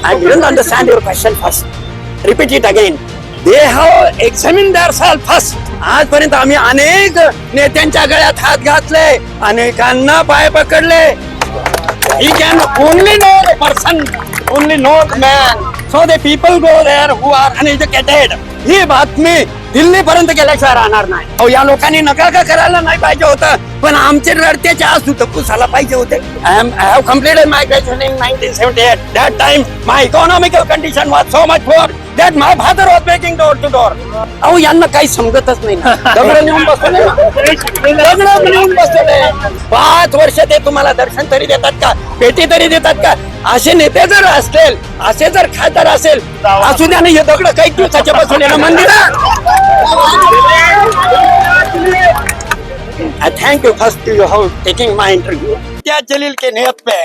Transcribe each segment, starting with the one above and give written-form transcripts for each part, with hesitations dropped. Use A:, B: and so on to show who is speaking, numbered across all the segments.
A: I didn't understand your question first. Repeat it again. They have examined themselves first. आजपर्यंत आम्ही अनेक नेत्यांच्या गळ्यात हात घातले, अनेकांना पाय पकडले. He can only know the person, only know the man. So the people go there who are uneducated. ही बातमी दिल्ली पर्यंत गेल्याशिवाय राहणार नाही. अहो या लोकांनी नका का करायला नाही पाहिजे होतं, पण आमचे रडत्याचे आसू तर पुसायला पाहिजे होते. I have completed my graduation in 1978. That time my economical condition was so much poor that my father was begging door to door. अहो यांना काही समजतच नाही. दगड नेऊन बसवले, दगड नेऊन बसवले. 5 वर्ष ते तुम्हाला दर्शन तरी देतात का, पेटी तरी देतात का? असे नेते जर असतील, असे जर खासदार असेल, असू द्या नाही हे दगड काही दिवसाच्या बसवलेलं मंदिरात. I thank you first to you for taking my interview. Imtiaz Jaleel के नियत पे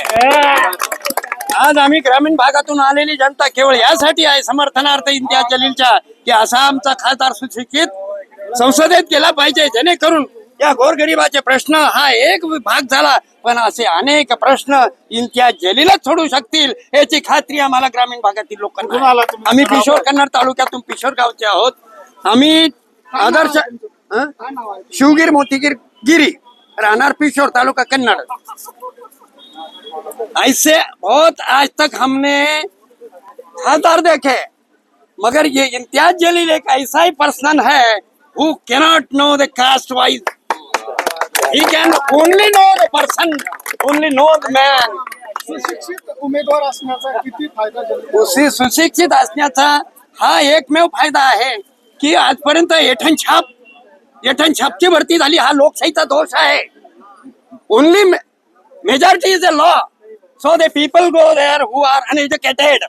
A: आज आम्ही ग्रामीण भागातून आलेली जनता केवळ यासाठी आहे समर्थनार्थ इम्तियाज जलीलच्या, की असा आमचा खासदार सुशिक्षित संसदेत गेला पाहिजे, जेणेकरून या गोरगरिबाचे प्रश्न हा एक भाग झाला, पण असे अनेक प्रश्न इम्तियाज जलीलच सोडू शकतील याची खात्री आम्हाला ग्रामीण भागातील लोकांना. आम्ही पिशोर कन्नड तालुक्यातून पिशोर गावचे आहोत. आम्ही आदर्श शिवगिर मोतीगिर गिरी, राहणार पिशोर, तालुका कन्नड़. ऐसे बहुत आज तक हमने खासदार देखे, मगर ये इम्तियाज जलील एक ऐसा ही पर्सन है who cannot know the caste wise. He can only know the person, only know the man.
B: सुशिक्षित उमेदवार असण्याचा किती फायदा झाला?
A: सुशिक्षित असण्याचा हा एकमेव फायदा आहे की आजपर्यंत येठण छापची भरती झाली. हा लोकशाहीचा दोष आहे. Only majority is a law, so the people go there who are uneducated.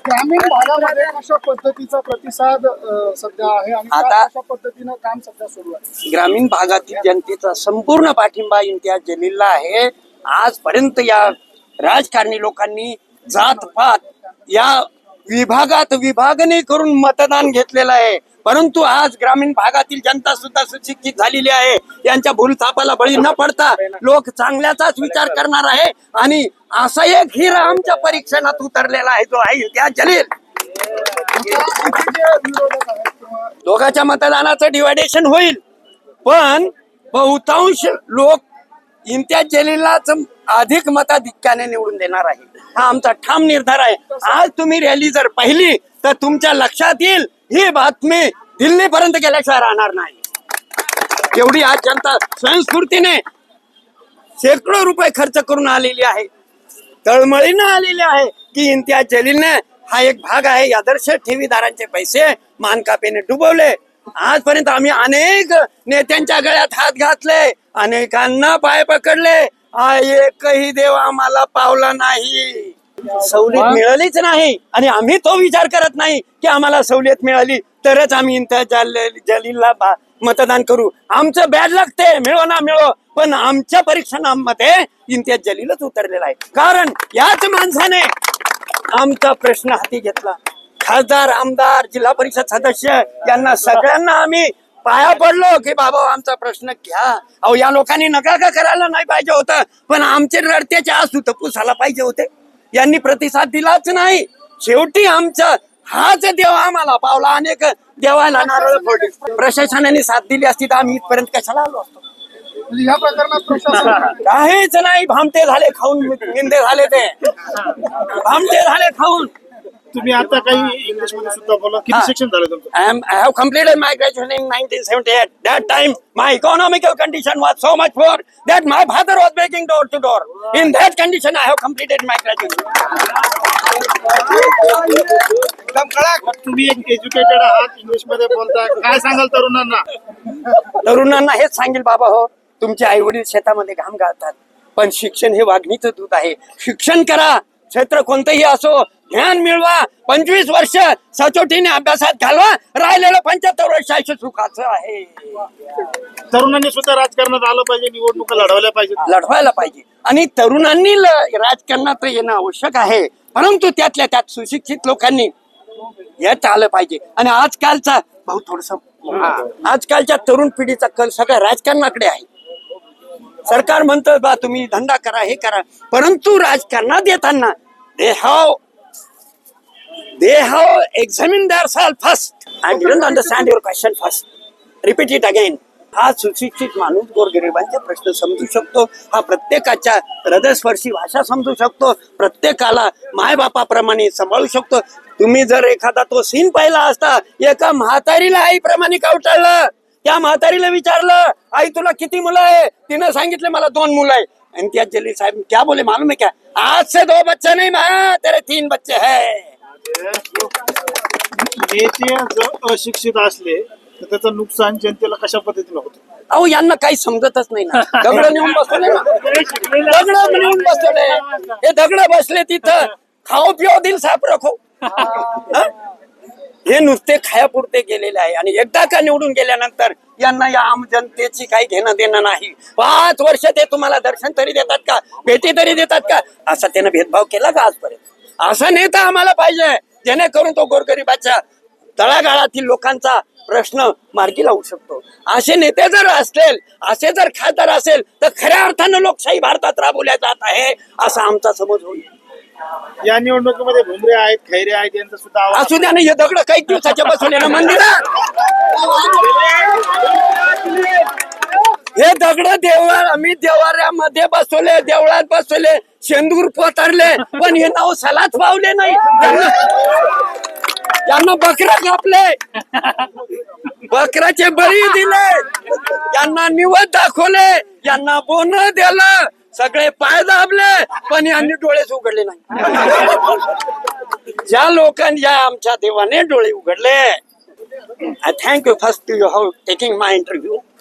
B: ग्रामीण भागामध्ये अशा पद्धतीचा प्रतिसाद सध्या आहे आणि
A: आता
B: अशा पद्धतीनं काम सध्या सुरू आहे.
A: ग्रामीण भागातील जनतेचा संपूर्ण पाठिंबा इम्तियाज जलीलला आहे. आजपर्यंत या राजकारणी लोकांनी जातपात या विभागात विभागणी करून मतदान घेतलेलं आहे, परंतु आज ग्रामीण भागातील जनता सुद्धा सुशिक्षित झालेली आहे. यांच्या भूलथापाला बळी न पडता लोक चांगल्याचाच विचार करणार आहे. आणि असा एक हिरा आमच्या परीक्षणात उतरलेला आहे, जो आहे इम्तियाज जलील. दोघांच्या मतदानाचं डिवायडेशन होईल, पण बहुतांश लोक इम्तियाज जलीललाच अधिक मताधिक्याने निवडून देणार आहे. हा आमचा ठाम निर्धार आहे. आज तुम्ही रॅली जर पाहिली तर तुमच्या लक्षात येईल ही बातमी दिल्ली पर्यंत गेल्याशिवाय राहणार नाही. एवढी आज जनता स्वयंस्फूर्तीने शेकडो रुपये खर्च करून आलेली आहे, तळमळीनं आलेली आहे की इम्तियाज जलीलने हा एक भाग आहे. आदर्श ठेवीदारांचे पैसे मानकापेने डुबवले. आजपर्यंत आम्ही अनेक नेत्यांच्या गळ्यात हात घातले, अनेकांना पाय पकडले, एकही देव आम्हाला पावला नाही. सवलत मिळालीच नाही आणि आम्ही तो विचार करत नाही की आम्हाला सवलत मिळाली तरच आम्ही इम्तियाज जलीलला मतदान करू. आमचं बॅड लागते, मिळो ना मिळो, पण आमच्या परीक्षणामध्ये इम्तियाज जलीलच उतरलेला आहे. कारण याच माणसाने आमचा प्रश्न हाती घेतला. खासदार, आमदार, जिल्हा परिषद सदस्य यांना सगळ्यांना आम्ही पाया पडलो की बाबा आमचा प्रश्न घ्या. अहो या लोकांनी नका का करायला नाही पाहिजे होतं, पण आमचे रडत्याचे आसू तर पुसायला पाहिजे होते. यांनी प्रतिसाद दिलाच नाही. शेवटी आमचं हाच देव आम्हाला पावला. अनेक देवाला नारळ फोडले. प्रशासनाने साथ दिली असती तर आम्ही इथपर्यंत कशाला आलो असतो.
B: या प्रकरणात प्रशासन
A: काहीच नाही. भामटे झाले खाऊन, निंदे झाले, ते भामटे झाले खाऊन.
B: तुम्ही आता काही इंग्लिश मध्ये सुद्धा बोला. किती शिक्षण झालं तुमचं?
A: I have completed my graduation in 1978. That time my economical condition was so much poor that my father was begging door to door. In that condition I have completed my graduation.
B: तुम्ही एक educated आहात, English मध्ये बोलता, काय सांगाल तरुणांना?
A: तरुणांना हेच सांगेल बाबा हो, तुमचे आई वडील शेतामध्ये घाम गाळतात, पण शिक्षण हे वाघणीचं दूध आहे. शिक्षण करा, क्षेत्र कोणतंही असो, ज्ञान मिळवा. 25 वर्ष सचोटीने अभ्यासात घालवा, राहिलेलं 75 वर्ष आयुष्य सुखाचं आहे.
B: तरुणांनी सुद्धा राजकारणात आलं पाहिजे, निवडणुका
A: लढवायला पाहिजे. आणि तरुणांनी राजकारणात येणं आवश्यक आहे, परंतु त्यातल्या त्यात सुशिक्षित लोकांनी यात आलं पाहिजे. आणि आजकालचा आजकालच्या तरुण पिढीचा कल सगळ्या राजकारणाकडे आहे. सरकार म्हणतं बा तुम्ही धंदा करा हे करा, परंतु राजकारणात येताना they have examined themselves first. I didn't understand your question first. Repeat it again. हा सुशिक्षित माणूस गोरगरिबांचे प्रश्न समजू शकतो, हा प्रत्येकाच्या हृदयस्पर्शी भाषा समजू शकतो, प्रत्येकाला मायबापाप्रमाणे सांभाळू शकतो. तुम्ही जर एखादा तो सीन पाहिला असता, एका म्हातारीला आईप्रमाणे कवटाळलं. त्या म्हातारीला विचारलं, आई तुला किती मुलं आहे? तिनं सांगितलं मला 2 मुलं आहे. आणि त्या जलील साहेब क्या बोले मालूम है क्या? आज से 2 बच्चे नहीं माँ, तेरे 3 बच्चे है.
B: नेते जर अशिक्षित असले तर त्याचं नुकसान जनतेला कशा पद्धतीने होतं?
A: अहो यांना काही समजतच नाही ना. दगड नेऊन बसवले ना, दगड नेऊन बसवले. हे दगड बसले तिथं, खाओ पिओ दिल साफ रखो. हा? हे नुसते खायापुरते गेलेले आहे. आणि एकदा का निवडून गेल्यानंतर यांना या आम जनतेची काही घेणं देणं नाही. 5 वर्ष ते तुम्हाला दर्शन तरी देतात का, भेटी तरी देतात का? असा त्यानं भेदभाव केला का आजपर्यंत? असा नेता आम्हाला पाहिजे जेणेकरून तो गोरगरिबाच्या तळागाळातील लोकांचा प्रश्न मार्गी लावू शकतो. असे नेते जर असतील, असे जर खासदार असेल, तर खऱ्या अर्थानं लोकशाही भारतात राबवल्या जात आहे असा आमचा समज होईल.
B: या निवडणुकीमध्ये भुमरे आहेत, खैरे आहेत, यांचं सुद्धा आवाज
A: असू द्या ना. हे दगड काही दिवसाच्या बसवले ना मंदिरात. हे दगड आम्ही देवाऱ्यामध्ये बसवले, देवळात बसवले, शेंदूर पोतरले, पण हे नाव सलाच पावले नाही. यांना बकरा कापले, बकराचे बळी दिले, यांना निवड दाखवले, यांना बोन दिलं, सगळे पाय दाबले, पण यांनी डोळेच उघडले नाही. ज्या लोकांनी या आमच्या देवाने डोळे उघडले. I thank you first to you how taking my interview.